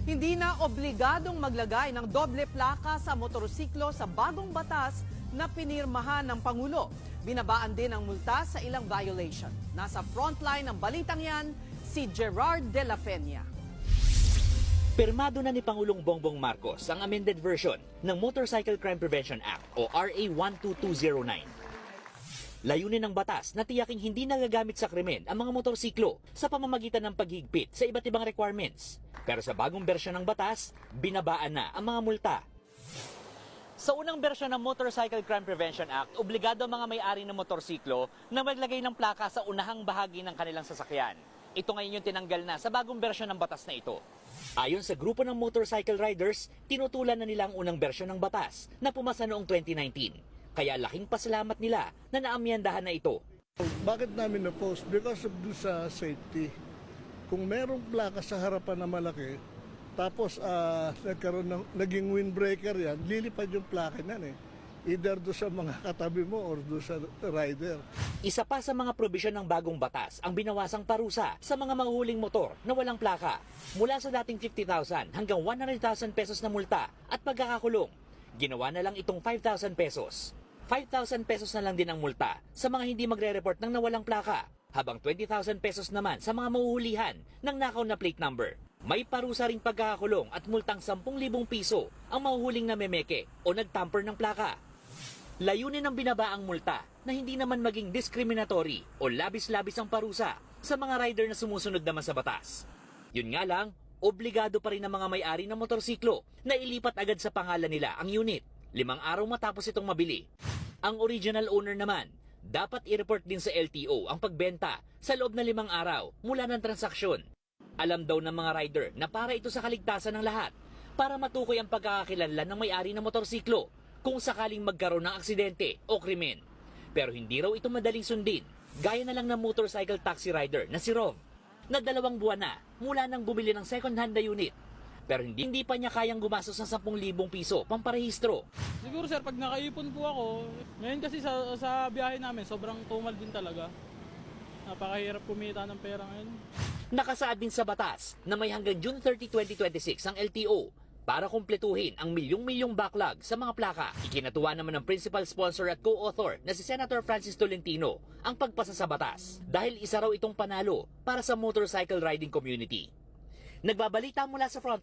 Hindi na obligadong maglagay ng doble plaka sa motorsiklo sa bagong batas na pinirmahan ng Pangulo. Binabaan din ang multa sa ilang violation. Nasa frontline ng balitang yan, si Gerard de la Peña. Pirmado na ni Pangulong Bongbong Marcos ang amended version ng Motorcycle Crime Prevention Act o RA 12209. Layunin ng batas na tiyaking hindi nagagamit sa krimen ang mga motorsiklo sa pamamagitan ng paghigpit sa iba't ibang requirements. Pero sa bagong bersyon ng batas, binabaan na ang mga multa. Sa unang bersyon ng Motorcycle Crime Prevention Act, obligado ang mga may-ari ng motorsiklo na maglagay ng plaka sa unahang bahagi ng kanilang sasakyan. Ito ngayon yung tinanggal na sa bagong bersyon ng batas na ito. Ayon sa grupo ng motorcycle riders, tinutulan na nila ang unang bersyon ng batas na pumasa noong 2019. Kaya laking pasalamat nila na naamyandahan na ito. Bakit namin na-post? Because of sa safety. Kung merong plaka sa harapan na malaki, tapos naging windbreaker yan, lilipad yung plaka niyan eh. Either do sa mga katabi mo or do sa rider. Isa pa sa mga probisyon ng bagong batas ang binawasang parusa sa mga mahuhuling motor na walang plaka. Mula sa dating 50,000 hanggang 100,000 pesos na multa at pagkakakulong. Ginawa na lang itong 5,000 pesos. 5,000 pesos na lang din ang multa sa mga hindi magre-report ng nawalang plaka, habang 20,000 pesos naman sa mga mahuhulihan ng nakaw na plate number. May parusa ring pagkakakulong at multang 10,000 piso ang mahuhuling na memeke o nagtamper ng plaka. Layunin ng binabaang multa na hindi naman maging discriminatory o labis-labis ang parusa sa mga rider na sumusunod naman sa batas. Yun nga lang, obligado pa rin ang mga may-ari ng motorsiklo na ilipat agad sa pangalan nila ang unit 5 araw matapos itong mabili. Ang original owner naman, dapat i-report din sa LTO ang pagbenta sa loob na 5 araw mula ng transaksyon. Alam daw ng mga rider na para ito sa kaligtasan ng lahat, para matukoy ang pagkakakilanlan ng may-ari ng motorsiklo kung sakaling magkaroon ng aksidente o krimen. Pero hindi raw ito madaling sundin, gaya na lang ng motorcycle taxi rider na si Rov, na 2 buwan na mula nang bumili ng second-hand na unit. Pero hindi pa niya kayang gumastos ng 10,000 piso pamparehistro. Siguro sir, pag nakaipon po ako, ngayon kasi sa biyahe namin, sobrang tumal din talaga. Napakahirap kumita ng pera ngayon. Nakasaad din sa batas na may hanggang June 30, 2026 ang LTO para kumpletuhin ang milyong-milyong backlog sa mga plaka. Ikinatuwa naman ng principal sponsor at co-author na si Senator Francis Tolentino ang pagpasa sa batas dahil isa raw itong panalo para sa motorcycle riding community. Nagbabalita mula sa front